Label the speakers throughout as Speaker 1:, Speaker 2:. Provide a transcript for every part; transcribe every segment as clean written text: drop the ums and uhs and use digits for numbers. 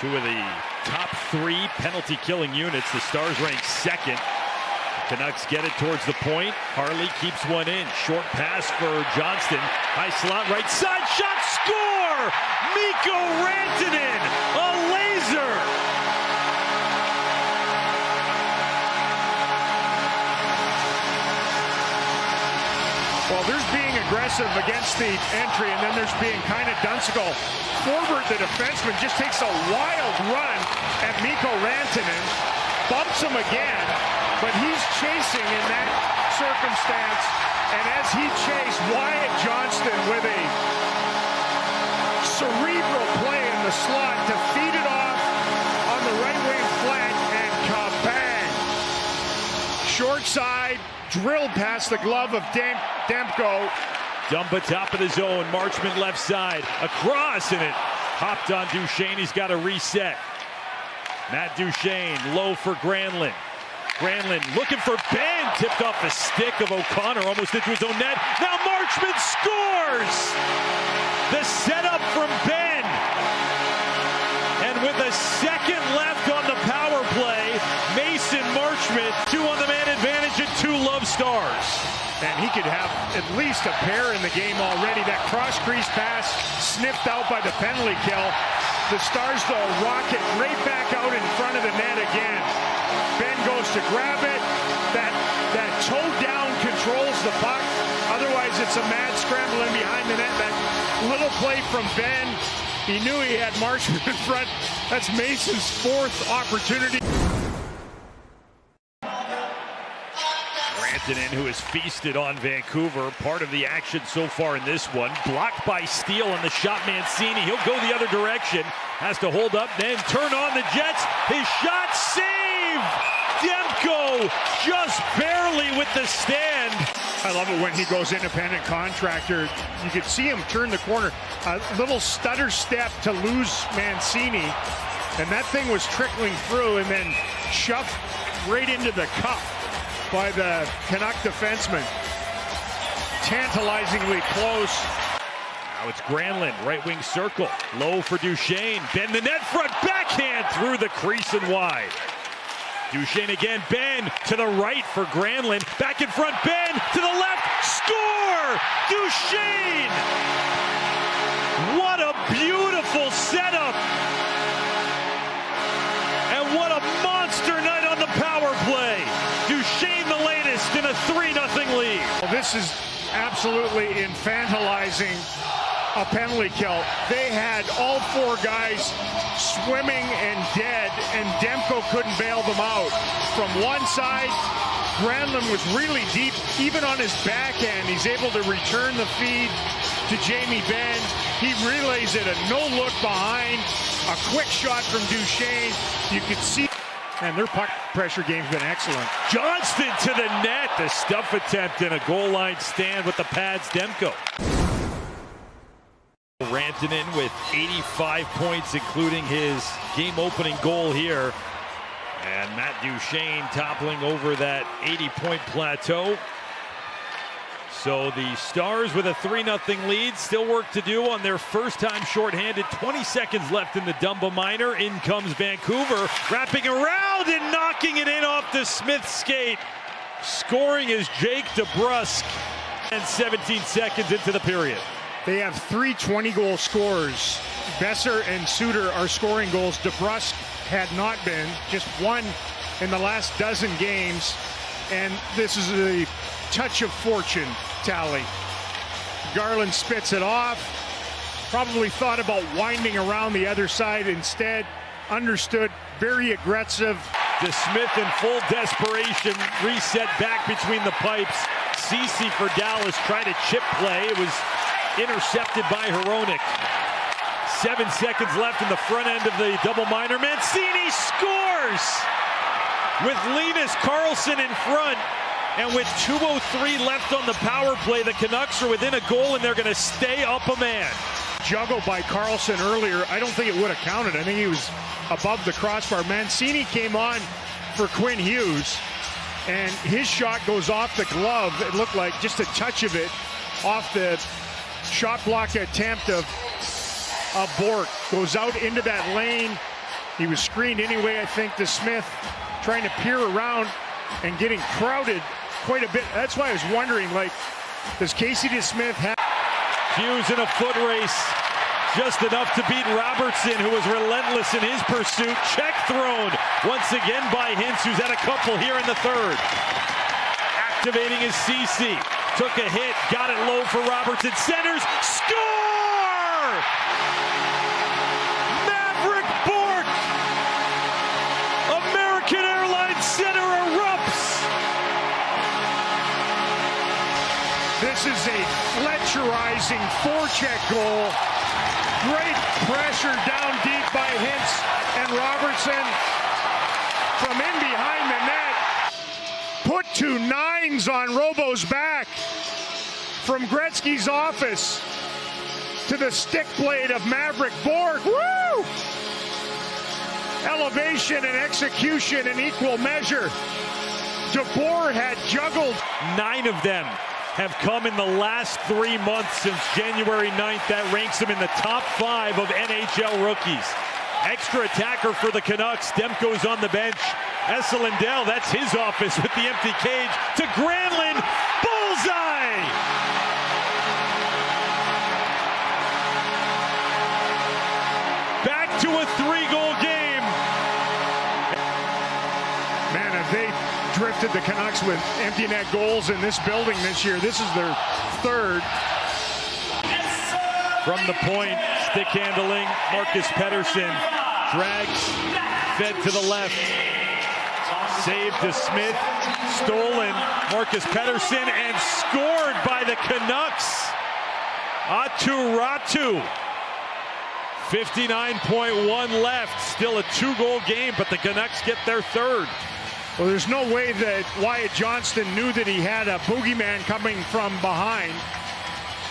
Speaker 1: Two of the top three penalty-killing units. The Stars rank second. Canucks get it towards the point. Harley keeps one in. Short pass for Johnston. High slot, right side, shot, score! Mikko Rantanen, a laser!
Speaker 2: Well, there's being aggressive against the entry, and then there's being kind of dunsical. Forward, the defenseman just takes a wild run at Mikko Rantanen, bumps him again, but he's chasing in that circumstance. And as he chased, Wyatt Johnston with a cerebral play in the slot to feed it off on the right wing flank, and kabang! Short side, drilled past the glove of Demko.
Speaker 1: Dump it top of the zone. Marchment left side. Across, and it hopped on Duchesne. He's got to reset. Matt Duchesne low for Granlund. Granlund looking for Ben. Tipped off the stick of O'Connor, almost into his own net. Now Marchment scores! The setup from Ben. And with a second left on the power play, Mason Marchment, 2 on the man advantage and 2 love Stars.
Speaker 2: And he could have at least a pair in the game already. That cross-crease pass sniffed out by the penalty kill. The Stars, though, rocket right back out in front of the net again. Ben goes to grab it. That toe down controls the puck. Otherwise, it's a mad scramble in behind the net. That little play from Ben, he knew he had Marchment in front. That's Mason's 4th opportunity.
Speaker 1: Rantanen, who has feasted on Vancouver, part of the action so far in this one. Blocked by Steele on the shot. Mancini, he'll go the other direction. Has to hold up, then turn on the Jets. His shot, save! Demko just barely with the stand.
Speaker 2: I love it when he goes independent contractor. You could see him turn the corner. A little stutter step to lose Mancini. And that thing was trickling through and then shoved right into the cup by the Canuck defenseman. Tantalizingly close.
Speaker 1: Now it's Granlund, right wing circle. Low for Duchesne. Ben the net front, backhand through the crease and wide. Duchesne again, Ben to the right for Granlund. Back in front, Ben to the left, score! Duchesne! What a beautiful setup! And what a monster night on the power play. Duchesne the latest in a 3-0 lead.
Speaker 2: Well, this is absolutely infantilizing a penalty kill. They had all 4 guys swimming and dead, and Demko couldn't bail them out. From one side, Granlund was really deep, even on his backhand. He's able to return the feed to Jamie Benn. He relays it, a no-look behind, a quick shot from Duchesne. You could see, and their puck pressure game's been excellent.
Speaker 1: Johnston to the net, the stuff attempt and a goal line stand with the pads, Demko. Rantanen with 85 points, including his game-opening goal here. And Matt Duchesne toppling over that 80-point plateau. So the Stars with a 3-0 lead. Still work to do on their first time shorthanded. 20 seconds left in the Dumba Minor. In comes Vancouver, wrapping around and knocking it in off the Smith skate. Scoring is Jake DeBrusk. And 17 seconds into the period.
Speaker 2: They have 3 20-goal scorers. Besser and Suter are scoring goals. DeBrusk had not been, just 1 in the last dozen games. And this is a touch of fortune tally. Garland spits it off. Probably thought about winding around the other side instead. Understood, very aggressive.
Speaker 1: To Smith in full desperation. Reset back between the pipes. Ceci for Dallas tried a chip play. It was intercepted by Hronek. 7 seconds left in the front end of the double minor. Mancini scores with Linus Karlsson in front. And with 2:03 left on the power play, the Canucks are within a goal and they're going to stay up a man.
Speaker 2: Juggle by Karlsson earlier. I don't think it would have counted. I think he was above the crossbar. Mancini came on for Quinn Hughes, and his shot goes off the glove. It looked like just a touch of it off the shot block attempt of Bork. Goes out into that lane. He was screened anyway, I think, to Smith, trying to peer around and getting crowded quite a bit. That's why I was wondering, like, does Casey DeSmith have...
Speaker 1: Hughes in a foot race, just enough to beat Robertson, who was relentless in his pursuit. Check thrown once again by Hintz, who's had a couple here in the third. Activating his CC. Took a hit, got it low for Robertson. Centers, score! Maverick Bourque! American Airlines center erupts!
Speaker 2: This is a Fletcherizing forecheck goal. Great pressure down deep by Hintz and Robertson from in behind the net. Put 2 nines on Robo's back. From Gretzky's office to the stick blade of Maverick Bourque. Woo! Elevation and execution in equal measure. DeBoer had juggled.
Speaker 1: 9 of them have come in the last 3 months since January 9th. That ranks him in the top 5 of NHL rookies. Extra attacker for the Canucks. Demko's on the bench. Esa Lindell, that's his office with the empty cage. To Granlund. Bullseye! Back to a 3-goal game.
Speaker 2: Man, have they drifted the Canucks with empty net goals in this building this year. This is their 3rd.
Speaker 1: From the point, stick handling, Marcus Pettersson drags, fed to the left. Save to Smith, stolen, Marcus Pettersson, and scored by the Canucks. Aatu Räty. 59.1 left, still a 2-goal game, but the Canucks get their 3rd.
Speaker 2: Well, there's no way that Wyatt Johnston knew that he had a boogeyman coming from behind.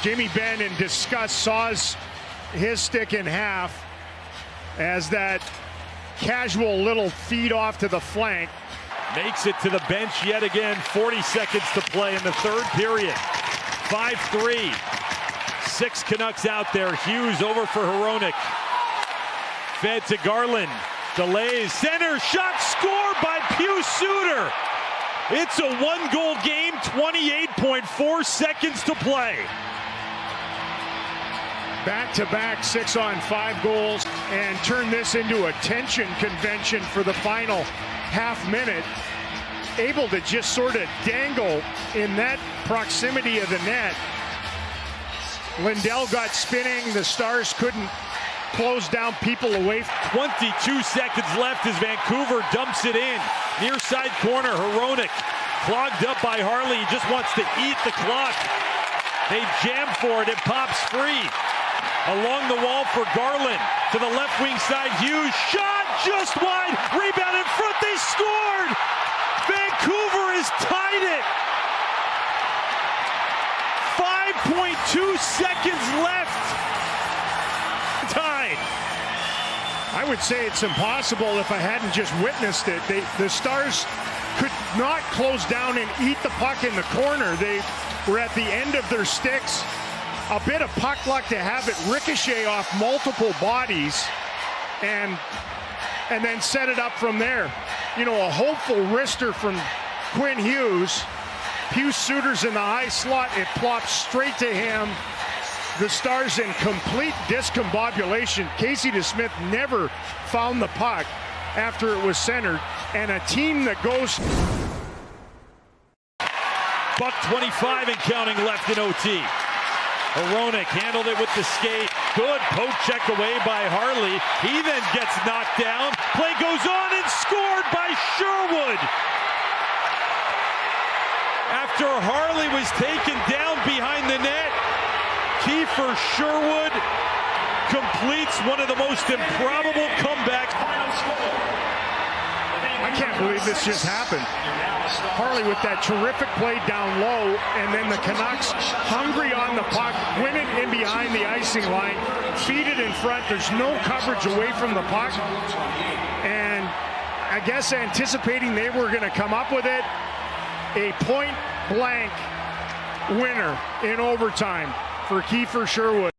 Speaker 2: Jamie Benn, in disgust, saws his stick in half as that casual little feed off to the flank.
Speaker 1: Makes it to the bench yet again. 40 seconds to play in the 3rd period. 5-3. 6 Canucks out there. Hughes over for Hronek. Fed to Garland. Delays. Center shot. Score by Pius Suter. It's a 1-goal game. 28.4 seconds to play.
Speaker 2: Back-to-back 6-on-5 goals and turn this into a tension convention for the final half minute. Able to just sort of dangle in that proximity of the net. Lindell got spinning. The Stars couldn't close down people away.
Speaker 1: 22 seconds left as Vancouver dumps it in. Near side corner, Hronek clogged up by Harley. He just wants to eat the clock. They jam for it. It pops free. Along the wall for Garland. To the left wing side, Hughes. Shot just wide. Rebound in front. They scored. Vancouver has tied it. 5.2 seconds left. Tied.
Speaker 2: I would say it's impossible if I hadn't just witnessed it. The Stars could not close down and eat the puck in the corner. They were at the end of their sticks. A bit of puck luck to have it ricochet off multiple bodies and then set it up from there. You know, a hopeful wrister from Quinn Hughes. Pius Suter's in the high slot. It plops straight to him. The Stars in complete discombobulation. Casey DeSmith never found the puck after it was centered. And a team that goes...
Speaker 1: Buck 25 and counting left in OT. Hronek handled it with the skate. Good poke check away by Harley. He then gets knocked down. Play goes on and scored by Sherwood. After Harley was taken down behind the net, Kiefer Sherwood completes one of the most improbable comebacks.
Speaker 2: I can't believe this just happened. Harley with that terrific play down low, and then the Canucks hungry on the puck, win it in behind the icing line, feed it in front. There's no coverage away from the puck, and I guess anticipating they were going to come up with it, a point-blank winner in overtime for Kiefer Sherwood.